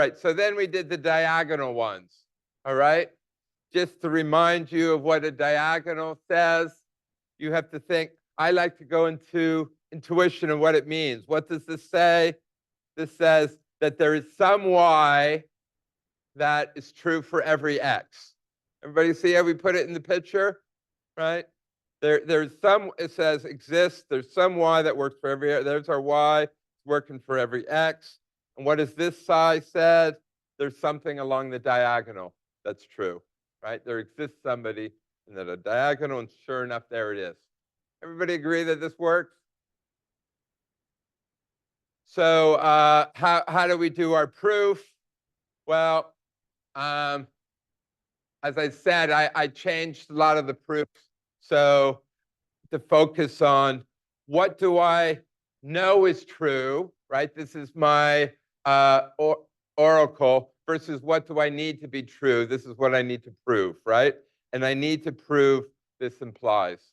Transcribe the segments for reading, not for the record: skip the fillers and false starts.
Right, so then we did the diagonal ones, all right? Just to remind you of what a diagonal says, you have to think, I like to go into intuition of what it means. What does this say? This says that there is some y that is true for every x. Everybody see how we put it in the picture, right? There's some, it says exists, there's some y that works for every, there's our y, it's working for every x. And what does this side said? There's something along the diagonal that's true, right? There exists somebody in the diagonal, and sure enough, there it is. Everybody agree that this works? So how do we do our proof? Well, as I said, I changed a lot of the proofs. So to focus on what do I know is true, right? This is my oracle versus what do I need to be true? This is what I need to prove, right? And I need to prove this implies,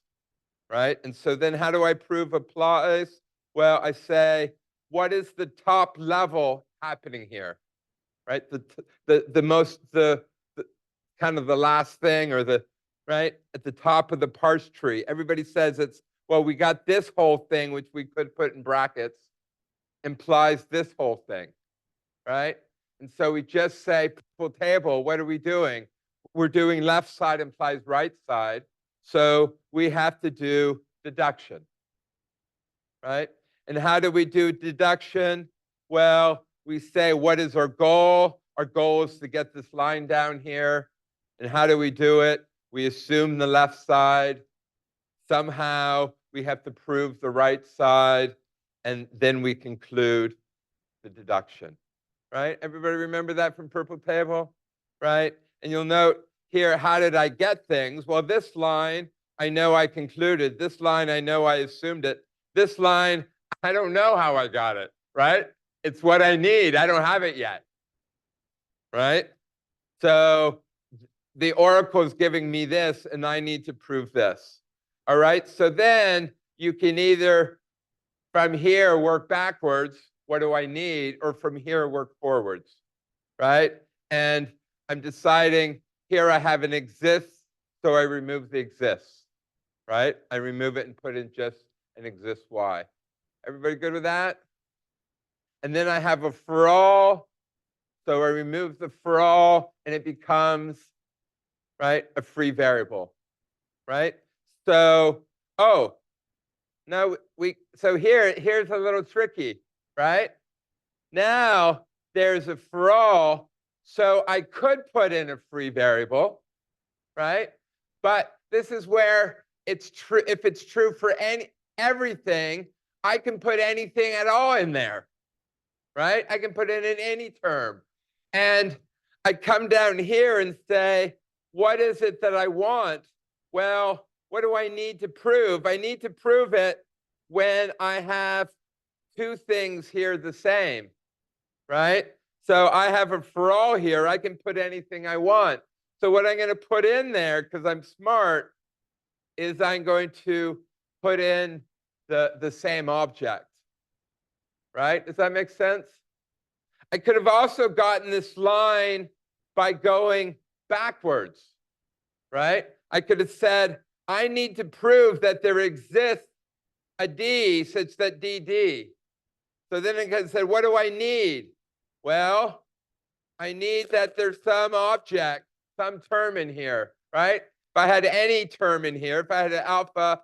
right? And so then how do I prove applies? Well, I say, what is the top level happening here, right? The kind of the last thing, or the, right, at the top of the parse tree. Everybody says it's, well, we got this whole thing, which we could put in brackets, implies this whole thing, right? And so we just say, full table, what are we doing? We're doing left side implies right side. So we have to do deduction, right? And how do we do deduction? Well, we say, what is our goal? Our goal is to get this line down here. And how do we do it? We assume the left side. Somehow we have to prove the right side. And then we conclude the deduction, right? Everybody remember that from purple table, right? And you'll note here, how did I get things? Well, this line, I know I concluded. This line, I know I assumed it. This line, I don't know how I got it, right? It's what I need. I don't have it yet, right? So the oracle is giving me this, and I need to prove this. All right, so then you can either from here work backwards, what do I need, or from here work forwards, right? And I'm deciding here I have an exists, so I remove the exists, right? I remove it and put in just an exists y. Everybody good with that? And then I have a for all, so I remove the for all, and it becomes, right, a free variable, right? So, oh, now so here's a little tricky, right? Now there's a for all, so I could put in a free variable, right? But this is where it's true. If it's true for everything, I can put anything at all in there, right? I can put it in any term. And I come down here and say, what is it that I want? Well, what do I need to prove? I need to prove it when I have two things here the same, right? So I have a for all here. I can put anything I want. So what I'm going to put in there, because I'm smart, is I'm going to put in the same object, right? Does that make sense? I could have also gotten this line by going backwards, right? I could have said, I need to prove that there exists a D such that DD. So then I could have said, what do I need? Well, I need that there's some object, some term in here, right? If I had any term in here, if I had an alpha,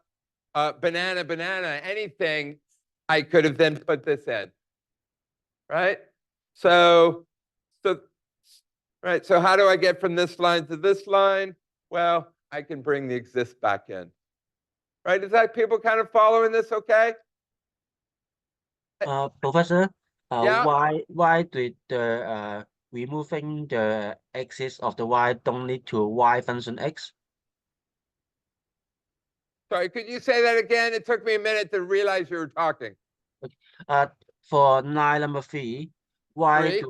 banana, anything, I could have then put this in, right? So how do I get from this line to this line? Well, I can bring the exist back in, right? Is that people kind of following this okay? Professor, Yeah. why did the removing the axis of the y don't lead to y function x? Sorry, could you say that again? It took me a minute to realize you were talking. Uh, for line number 3, why Three?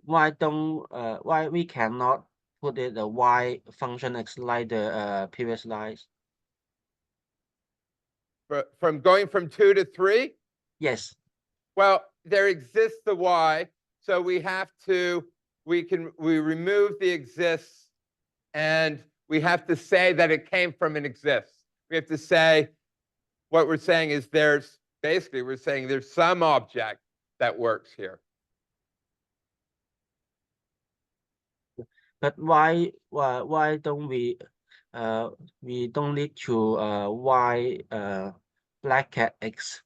why we cannot put it a y function x like the previous lines? From going from 2 to 3? Yes. Well, there exists the y, so we have to we remove the exists, and we have to say that it came from an exists. We have to say, what we're saying is we're saying there's some object that works here. But why don't we don't need to y bracket x?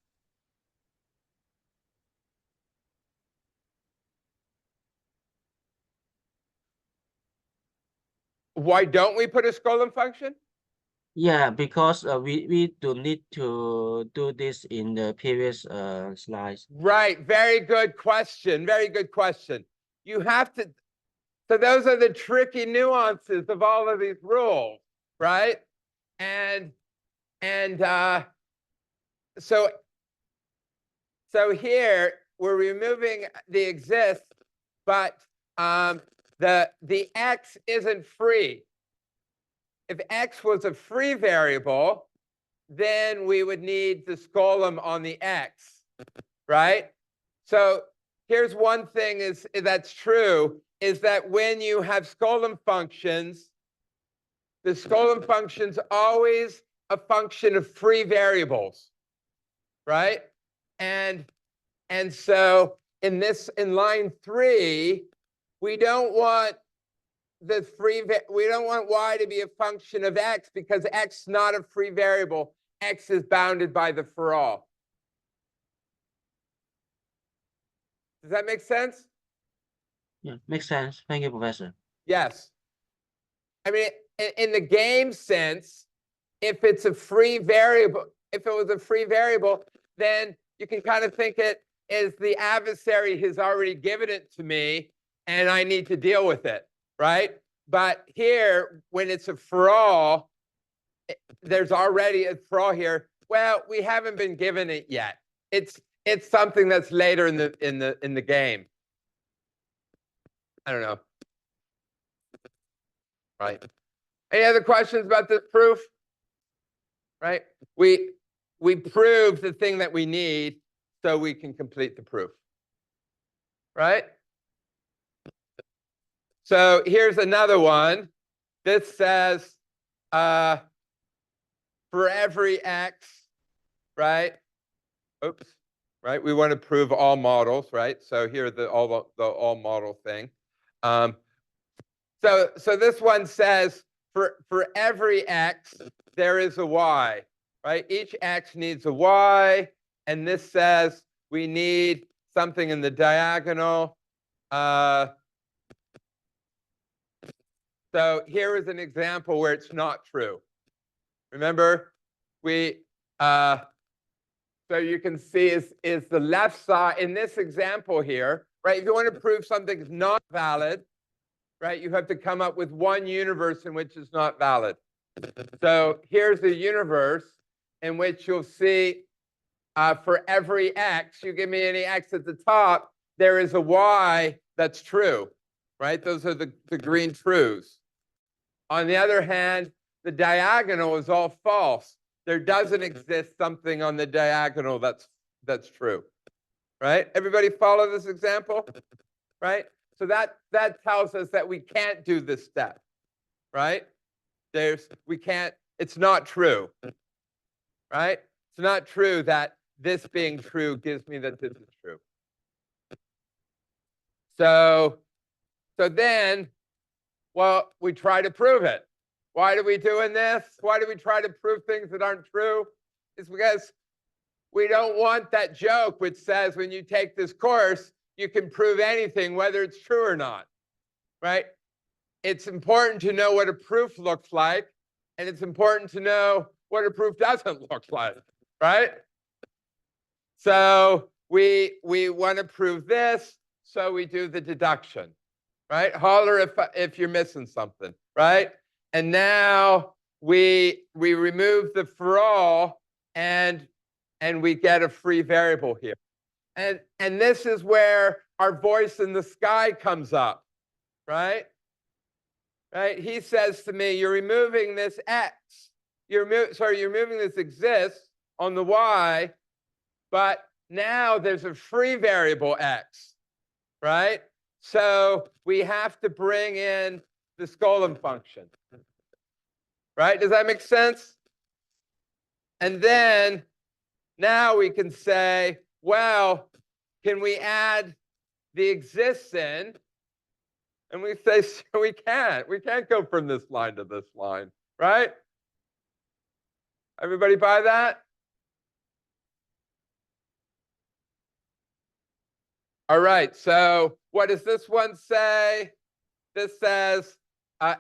Why don't we put a Skolem function? Yeah, because we do need to do this in the previous slides. Right. Very good question. Very good question. You have to. So those are the tricky nuances of all of these rules, right? And so here we're removing the exists, but the x isn't free. If x was a free variable, then we would need the Skolem on the x, right? So here's one thing that's true, is that when you have Skolem functions, the Skolem function's always a function of free variables, right? And so in line 3, we don't want we don't want y to be a function of x, because x is not a free variable. X is bounded by the for all. Does that make sense? Yeah, makes sense. Thank you, Professor. Yes. I mean, in the game sense, if it's a free variable, if it was a free variable, then you can kind of think it as the adversary has already given it to me, and I need to deal with it, right? But here, when it's a for all, there's already a for all here. Well, we haven't been given it yet. It's something that's later in the game. I don't know. Right. Any other questions about this proof? Right. We prove the thing that we need so we can complete the proof. Right. So here's another one. This says for every x, right? Oops. Right. We want to prove all models, right? So here the all model thing. So this one says for every x, there is a y, right? Each x needs a y, and this says we need something in the diagonal. So here is an example where it's not true. Remember, so you can see is the left side in this example here, right? If you want to prove something is not valid, right, you have to come up with one universe in which it's not valid. So here's the universe in which you'll see for every x, you give me any x at the top, there is a y that's true, right? Those are the green truths. On the other hand, the diagonal is all false. There doesn't exist something on the diagonal that's true, right? Everybody follow this example, right? So that tells us that we can't do this step, right? It's not true, right? It's not true that this being true gives me that this is true. So then, well, we try to prove it. Why are we doing this? Why do we try to prove things that aren't true? It's because we don't want that joke which says when you take this course, you can prove anything, whether it's true or not, right? It's important to know what a proof looks like, and it's important to know what a proof doesn't look like, right? So we want to prove this, so we do the deduction, right? Holler if you're missing something, right? And now we remove the for all, and we get a free variable here. And this is where our voice in the sky comes up, right? Right? He says to me, you're removing this x. You're removing this exists on the y, but now there's a free variable x, right? So we have to bring in the Skolem function. Right? Does that make sense? And then now we can say, well, can we add the exists in? And we say, so we can't. We can't go from this line to this line, right? Everybody buy that? All right, so what does this one say? This says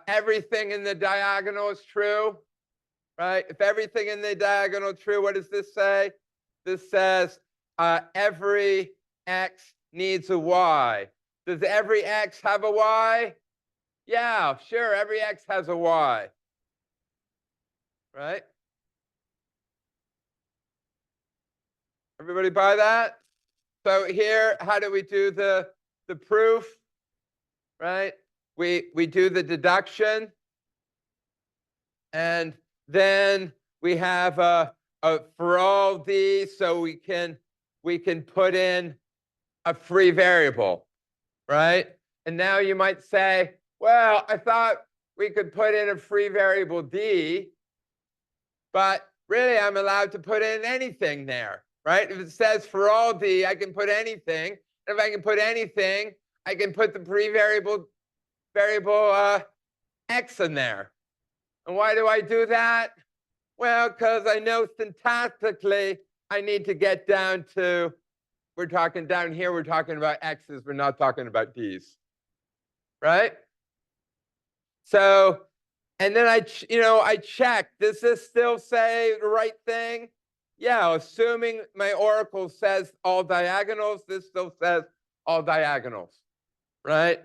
everything in the diagonal is true, right? If everything in the diagonal is true, what does this say? This says every x needs a y. Does every x have a y? Yeah, sure, every x has a y, right? Everybody buy that? So here, how do we do the proof, right? We do the deduction, and then we have a for all d, so we can put in a free variable, right? And now you might say, well, I thought we could put in a free variable d, but really I'm allowed to put in anything there, right? If it says for all d, I can put anything. If I can put anything, I can put the free variable x in there. And why do I do that? Well, because I know syntactically I need to get down to, we're talking down here, we're talking about x's, we're not talking about d's, right? So, and then I check, does this still say the right thing? Yeah, assuming my oracle says all diagonals, this still says all diagonals, right?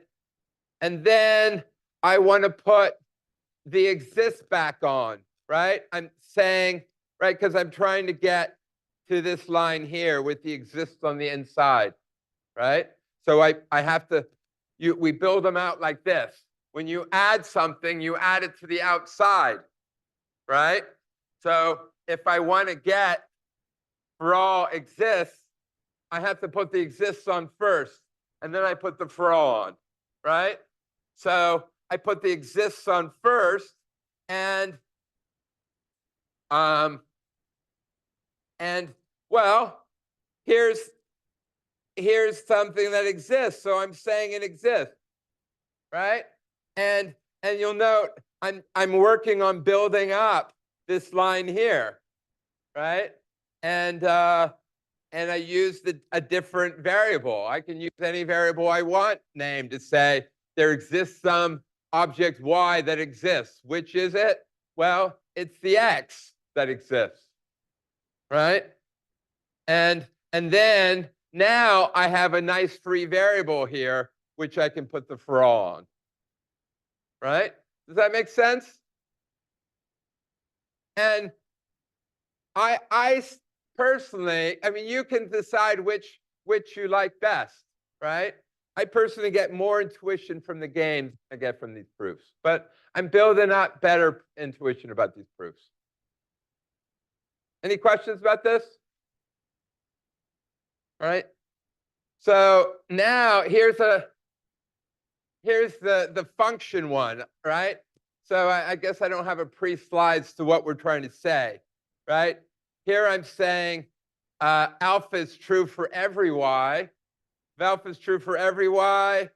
And then I want to put the exists back on, right? I'm saying, right, because I'm trying to get to this line here with the exists on the inside, right? So I have to, we build them out like this. When you add something, you add it to the outside, right? So if I want to get for all exists, I have to put the exists on first, and then I put the for all on, right? So I put the exists on first, and well, here's something that exists, so I'm saying it exists, right? And you'll note I'm working on building up this line here, right? And I used a different variable. I can use any variable I want named to say there exists some object y that exists. Which is it? Well, it's the x that exists, right? And then now I have a nice free variable here, which I can put the for all on, right? Does that make sense? And I personally, I mean, you can decide which you like best, right? I personally get more intuition from the games I get from these proofs, but I'm building up better intuition about these proofs. Any questions about this? All right. So now here's the function one, right? So I guess I don't have a pre-slides to what we're trying to say, right? Here I'm saying alpha is true for every y. If alpha is true for every y,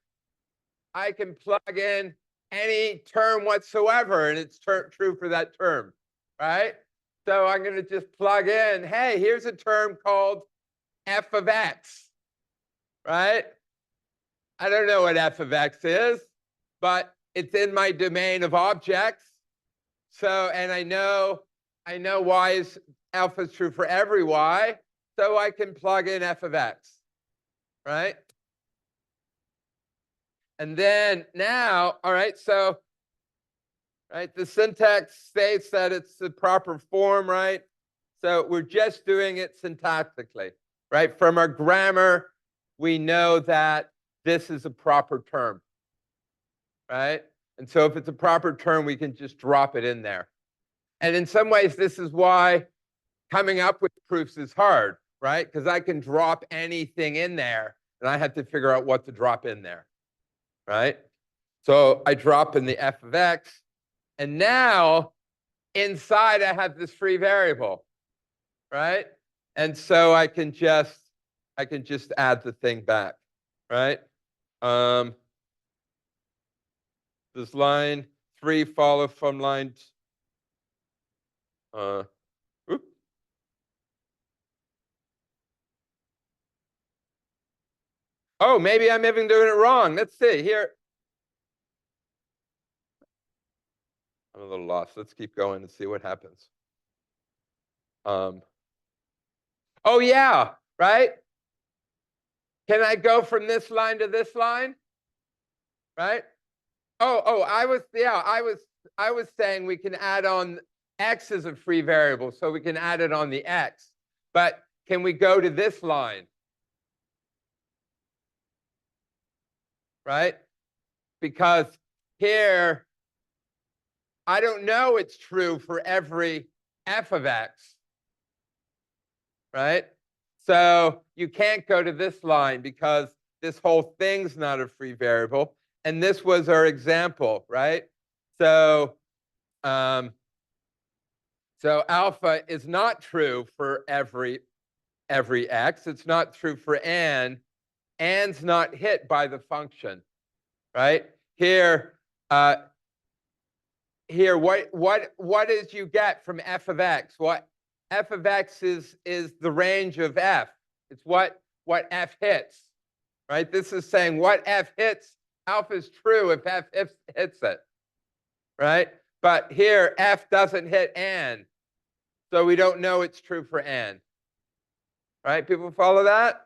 I can plug in any term whatsoever, and it's true for that term, right? So I'm going to just plug in, hey, here's a term called f of x, right? I don't know what f of x is, but it's in my domain of objects. So, and I know y is alpha is true for every y, so I can plug in f of x, right? And then now, all right, so, right, the syntax states that it's the proper form, right? So we're just doing it syntactically, right? From our grammar, we know that this is a proper term, right? And so if it's a proper term, we can just drop it in there. And in some ways, this is why coming up with proofs is hard, right? Because I can drop anything in there, and I have to figure out what to drop in there. right? So I drop in the f of x, and now inside I have this free variable, right? And so I can just add the thing back, right? Does line 3 follow from line oops. Oh, maybe I'm even doing it wrong. Let's see here. I'm a little lost. Let's keep going and see what happens. Oh yeah, right? Can I go from this line to this line? Right? I was saying we can add on x as a free variable, so we can add it on the x. But can we go to this line? Right? Because here, I don't know it's true for every f of x. Right? So you can't go to this line because this whole thing's not a free variable. And this was our example, right? So, so alpha is not true for every x. It's not true for n. N's not hit by the function, right? Here, what is you get from f of x? What f of x is the range of f. It's what f hits, right? This is saying what f hits. Alpha is true if f hits it, right? But here f doesn't hit n, so we don't know it's true for n. Right? People follow that?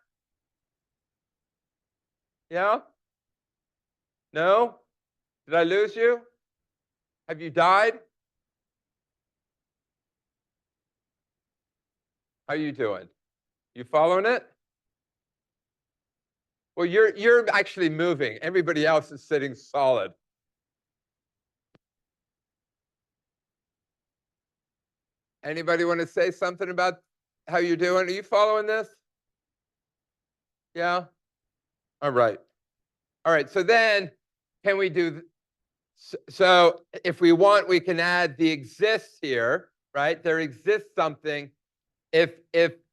Yeah? No? Did I lose you? Have you died? How are you doing? You following it? Well, you're actually moving. Everybody else is sitting solid. Anybody want to say something about how you're doing? Are you following this? Yeah? All right. All right. So then can we do, so if we want, we can add the exists here, right? There exists something. If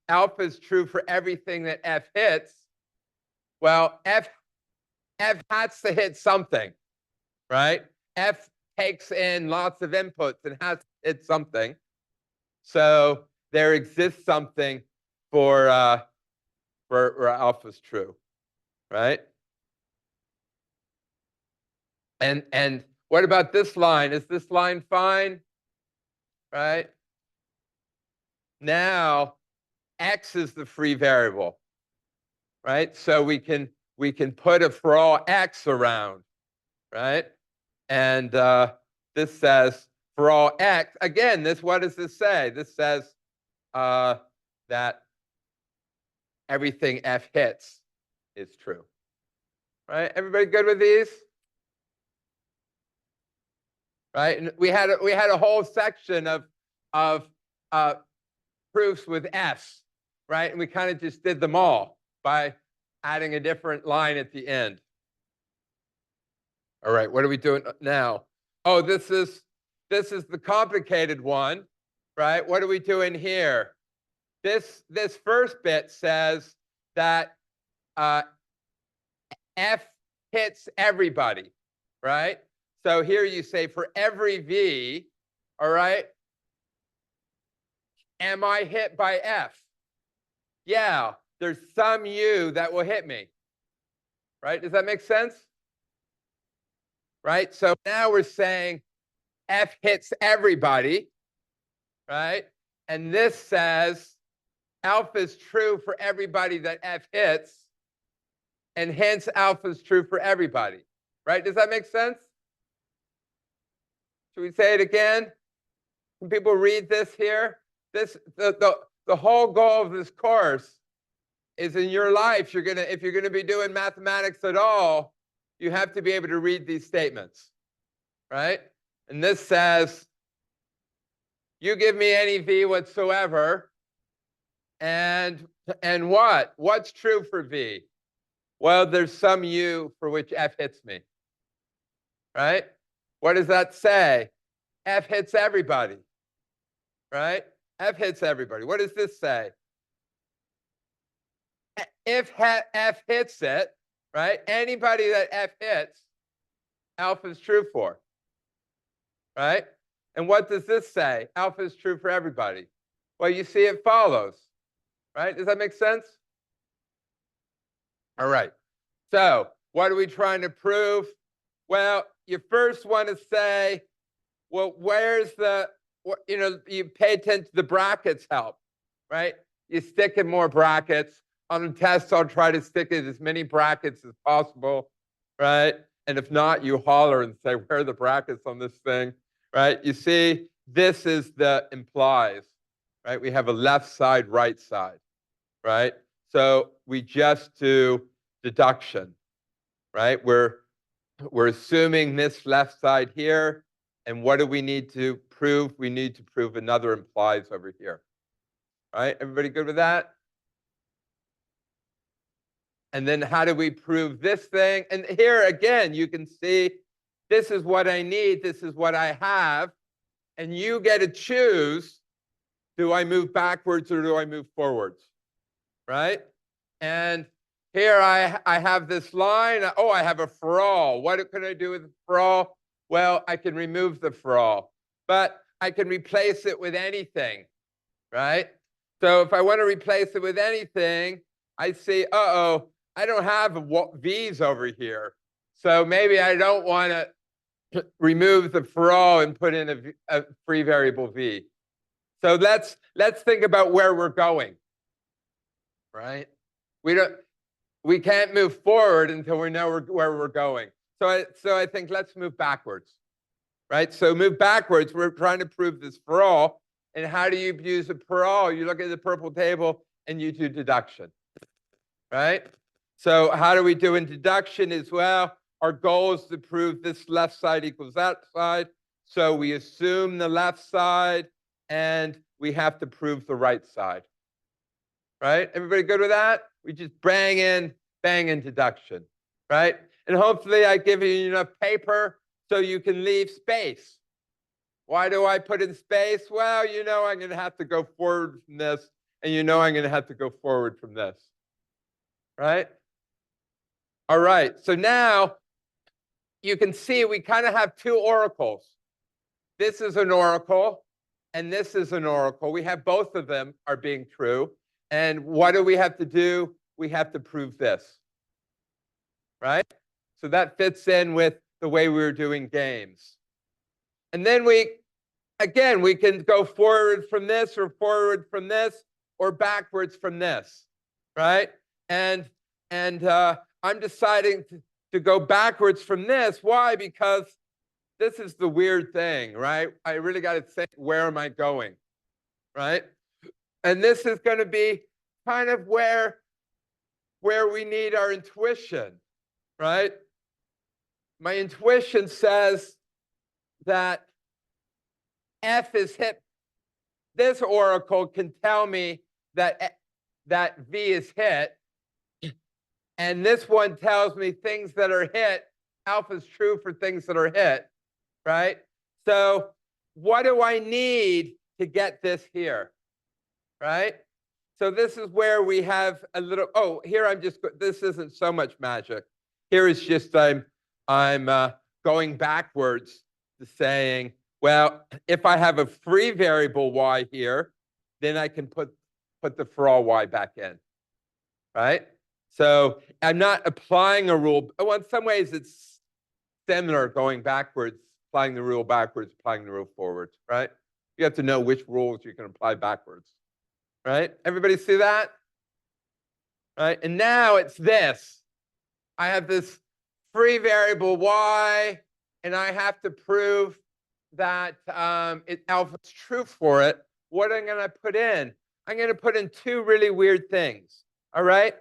alpha is true for everything that f hits, well, f has to hit something, right? F takes in lots of inputs and has to hit something. So there exists something for alpha is true, right? And what about this line? Is this line fine? Right? Now x is the free variable, right? So we can put a for all x around, right? And this says for all x, again, what does this say? This says that everything f hits is true, right? Everybody good with these? Right? And we had a whole section of proofs with f's, right? And we kind of just did them all by adding a different line at the end. All right, what are we doing now? Oh, this is the complicated one, right? What are we doing here? This first bit says that f hits everybody, right? So here you say for every v, all right, am I hit by f? Yeah, there's some u that will hit me, right? Does that make sense? Right? So now we're saying f hits everybody, right? And this says alpha is true for everybody that f hits, and hence alpha is true for everybody, right? Does that make sense? Should we say it again? Can people read this here? The whole goal of this course is in your life, if you're gonna be doing mathematics at all, you have to be able to read these statements, right? And this says, you give me any v whatsoever, and what? What's true for v? Well, there's some u for which f hits me, right? What does that say? F hits everybody, right? F hits everybody. What does this say? If F hits it, right? Anybody that F hits, alpha is true for, right? And what does this say? Alpha is true for everybody. Well, you see it follows, right? Does that make sense? All right. So what are we trying to prove? Well, you first want to say, well, where's the, you pay attention to the brackets help, right? You stick in more brackets. On the test, I'll try to stick in as many brackets as possible, right? And if not, you holler and say, where are the brackets on this thing, right? You see, this is the implies, right? We have a left side, right side, right? So we just do deduction, right? We're assuming this left side here. And what do we need to prove? We need to prove another implies over here. All right, everybody good with that? And then how do we prove this thing? And here again, you can see this is what I need. This is what I have. And you get to choose, do I move backwards or do I move forwards? Right? And here I have this line. Oh, I have a for all. What can I do with for all? Well, I can remove the for all, but I can replace it with anything, right? So if I want to replace it with anything, I see, uh-oh, I don't have V's over here. So maybe I don't want to remove the for all and put in a free variable V. So let's think about where we're going, right? We can't move forward until we know where we're going. So I think let's move backwards, right? So move backwards. We're trying to prove this for all. And how do you use it for all? You look at the purple table and you do deduction, right? So how do we do in deduction as well? Our goal is to prove this left side equals that side. So we assume the left side and we have to prove the right side, right? Everybody good with that? We just bang in deduction, right? And hopefully I give you enough paper so you can leave space. Why do I put in space? Well, you know I'm going to have to go forward from this, and you know I'm going to have to go forward from this, right? All right, so now you can see we kind of have two oracles. This is an oracle, and this is an oracle. We have both of them are being true. And what do we have to do? We have to prove this, right? So that fits in with the way we were doing games. And then we can go forward from this or forward from this or backwards from this, right? And I'm deciding to go backwards from this. Why? Because this is the weird thing, right? I really got to think, where am I going, right? And this is going to be kind of where we need our intuition, right? My intuition says that F is hit. This oracle can tell me that V is hit. And this one tells me things that are hit, alpha is true for things that are hit, right? So what do I need to get this here, right? So this is where we have a little, here this isn't so much magic. Here is just I'm going backwards to saying, well, if I have a free variable y here, then I can put the for all y back in, right? So I'm not applying a rule. Well, in some ways it's similar going backwards, applying the rule backwards, applying the rule forwards, right? You have to know which rules you can apply backwards, right? Everybody see that? Right? And now it's this. I have this free variable y, and I have to prove that alpha is true for it. What am I going to put in? I'm going to put in two really weird things, all right?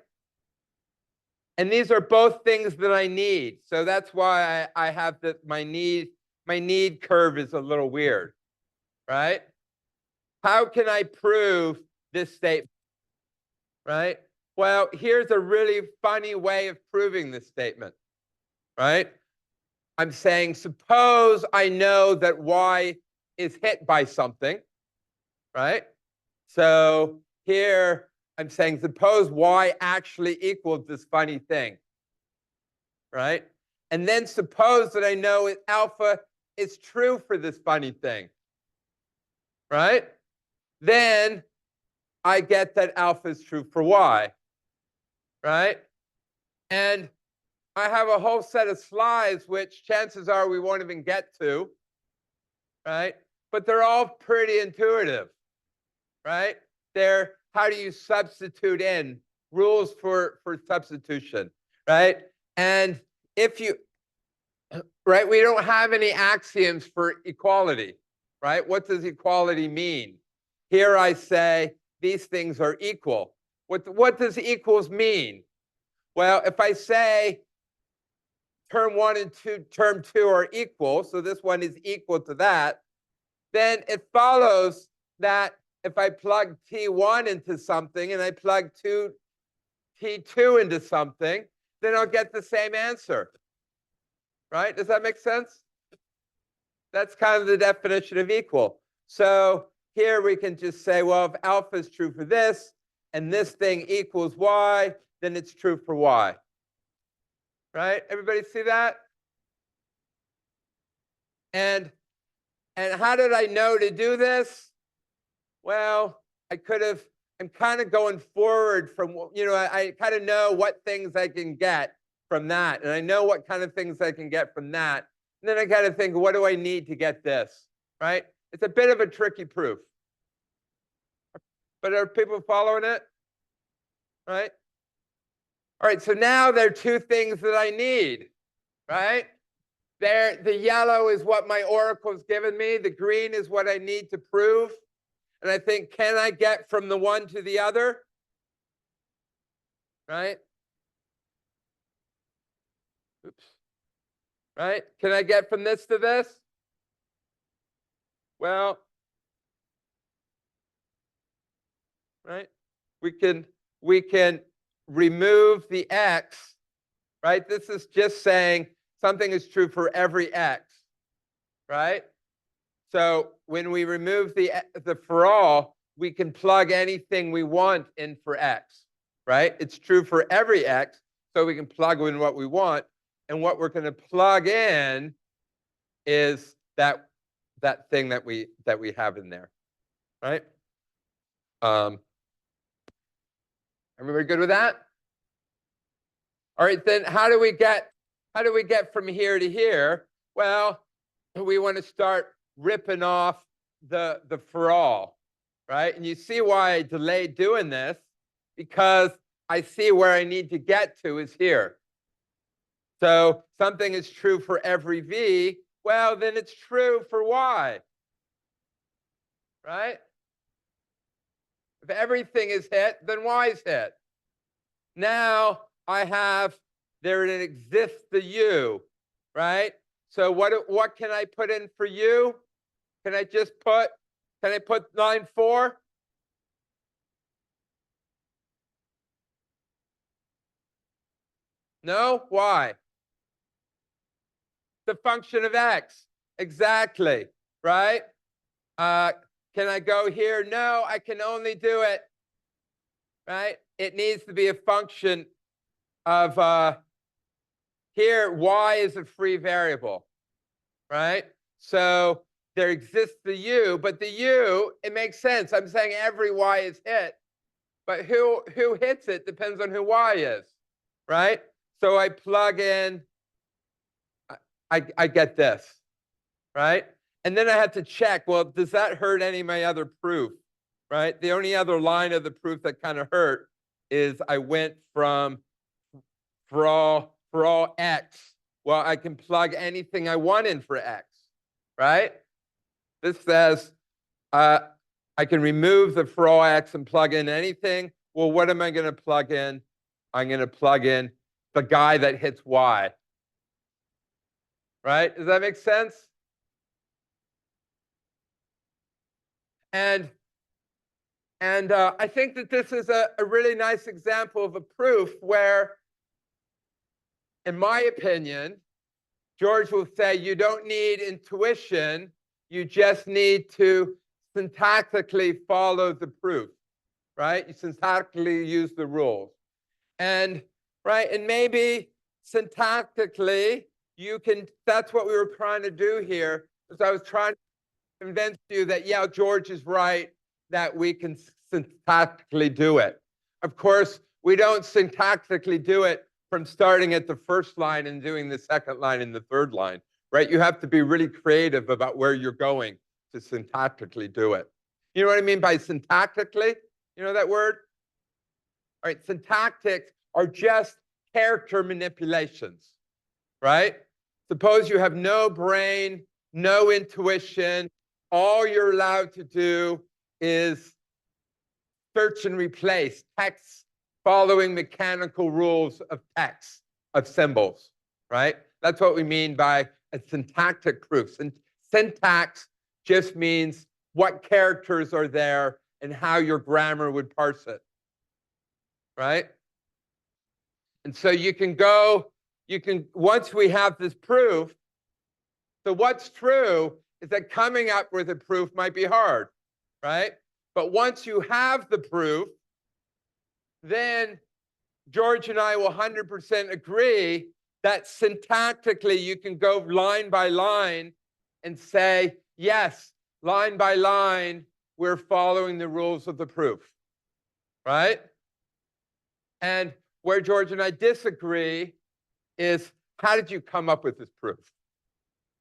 And these are both things that I need. So that's why I have that my need curve is a little weird, right? How can I prove this statement, right? Well, here's a really funny way of proving this statement, right? I'm saying, suppose I know that y is hit by something, right? So here I'm saying, suppose y actually equals this funny thing, right? And then suppose that I know alpha is true for this funny thing, right? Then I get that alpha is true for y, right? And I have a whole set of slides, which chances are we won't even get to, right? But they're all pretty intuitive, right? They're how do you substitute in rules for substitution, right? And if you, right, we don't have any axioms for equality, right? What does equality mean? Here I say these things are equal. What does equals mean? Well, if I say term 1 and term 2 are equal, so this one is equal to that, then it follows that if I plug T1 into something and I plug T2 into something, then I'll get the same answer. Right? Does that make sense? That's kind of the definition of equal. So here we can just say, well, if alpha is true for this and this thing equals y, then it's true for y. Right? Everybody see that? And how did I know to do this? Well, I'm kind of going forward from, I kind of know what things I can get from that. And I know what kind of things I can get from that. And then I kind of think, what do I need to get this, right? It's a bit of a tricky proof. But are people following it? Right? All right, so now there are two things that I need, right? The yellow is what my oracle's given me. The green is what I need to prove. And I think, can I get from the one to the other? Right? Oops. Right? Can I get from this to this? Well, right? We can remove the x, right? This is just saying something is true for every x, right? So when we remove the for all, we can plug anything we want in for x, right? It's true for every x, so we can plug in what we want. And what we're going to plug in is that thing that we have in there, right? Everybody good with that? All right, then how do we get from here to here? Well, we want to start ripping off the for all, right? And you see why I delayed doing this, because I see where I need to get to is here. So something is true for every v, well, then it's true for y, right? If everything is hit, then y is hit. Now I have, there it exists the u, right? So what can I put in for u? Can I put line 4? No? Why? The function of x. Exactly, right? Can I go here? No, I can only do it, right? It needs to be a function of, here, y is a free variable, right? So there exists the u, but the u, it makes sense. I'm saying every y is hit, but who hits it depends on who y is, right? So I plug in, I get this, right? And then I have to check, well, does that hurt any of my other proof, right? The only other line of the proof that kind of hurt is I went from for all x. Well, I can plug anything I want in for x, right? This says I can remove the for all x and plug in anything. Well, what am I going to plug in? I'm going to plug in the guy that hits y. Right? Does that make sense? And I think that this is a really nice example of a proof where, in my opinion, George will say, you don't need intuition. You just need to syntactically follow the proof, right? You syntactically use the rules. And, right, and maybe syntactically, you can, that's what we were trying to do here, is I was trying to convince you that, yeah, George is right, that we can syntactically do it. Of course, we don't syntactically do it from starting at the first line and doing the second line and the third line, right? You have to be really creative about where you're going to syntactically do it. You know what I mean by syntactically? You know that word? All right, syntactics are just character manipulations, right? Suppose you have no brain, no intuition. All you're allowed to do is search and replace text following mechanical rules of text, of symbols, right? That's what we mean by a syntactic proof. Syntax just means what characters are there and how your grammar would parse it, right? And so you can go, once we have this proof, so what's true is that coming up with a proof might be hard, right? But once you have the proof, then George and I will 100% agree that syntactically you can go line by line and say, yes, line by line, we're following the rules of the proof, right? And where George and I disagree is, how did you come up with this proof,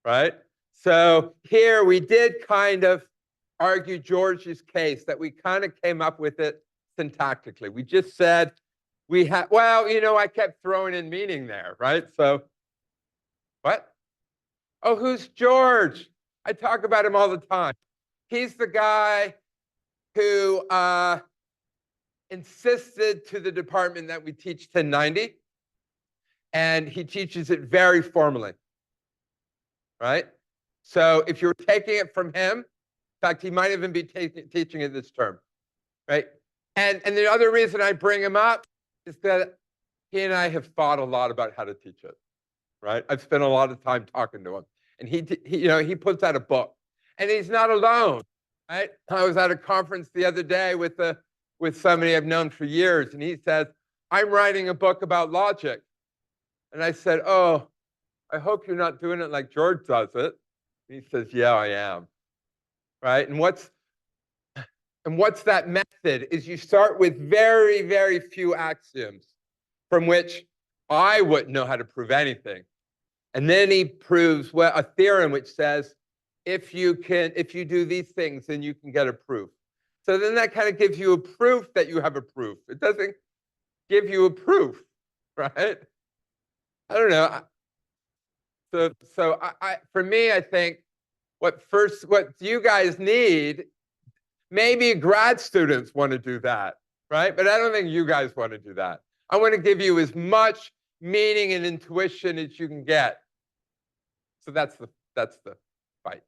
right? So here we did kind of argue George's case, that we kind of came up with it syntactically. We just said we had, well, you know, I kept throwing in meaning there, right? So what? Oh, who's George? I talk about him all the time. He's the guy who insisted to the department that we teach 1090, and he teaches it very formally, right? So if you're taking it from him, in fact, he might even be teaching it this term, right? And the other reason I bring him up is that he and I have fought a lot about how to teach it, right? I've spent a lot of time talking to him, and he puts out a book, and he's not alone, right? I was at a conference the other day with somebody I've known for years, and he says, I'm writing a book about logic. And I said, oh, I hope you're not doing it like George does it. And he says, yeah, I am, right? And what's that method is you start with very, very few axioms from which I wouldn't know how to prove anything. And then he proves, well, a theorem which says, if you do these things, then you can get a proof. So then that kind of gives you a proof that you have a proof. It doesn't give you a proof, right? I don't know. So for me, I think what you guys need, maybe grad students want to do that, right? But I don't think you guys want to do that. I want to give you as much meaning and intuition as you can get. So that's the fight.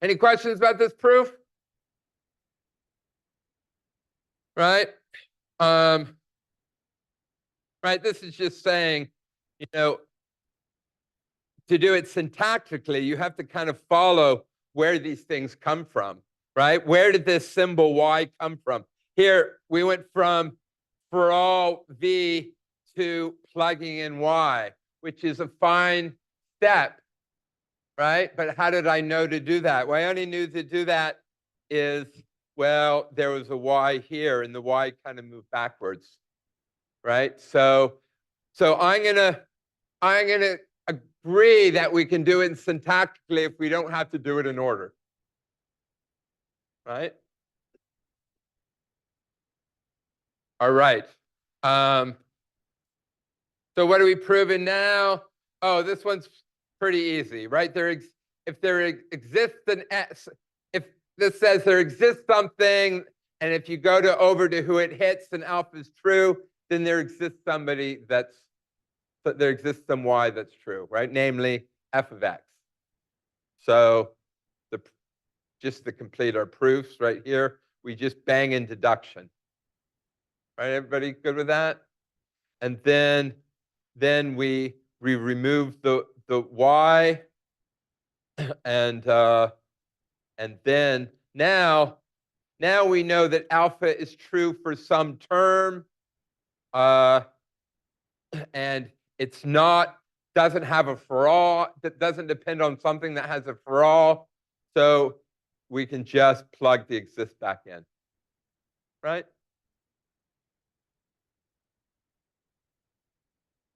Any questions about this proof? Right? Right, this is just saying, you know, to do it syntactically, you have to kind of follow where these things come from, right? Where did this symbol Y come from? Here, we went from for all V to plugging in Y, which is a fine step, right? But how did I know to do that? Well, I only knew to do that is, well, there was a Y here, and the Y kind of moved backwards, right? So I'm gonna agree that we can do it syntactically if we don't have to do it in order, right? All right. So what are we proving now? Oh, this one's pretty easy, right? If there exists an S, if this says there exists something, and if you go over to who it hits and alpha is true, then there exists some Y that's true, right? Namely f of x. So just to complete our proofs right here, we just bang in deduction. Right, everybody good with that? And then we we remove the y, and then now we know that alpha is true for some term, and it's doesn't have a for all, that doesn't depend on something that has a for all. So we can just plug the exist back in, right?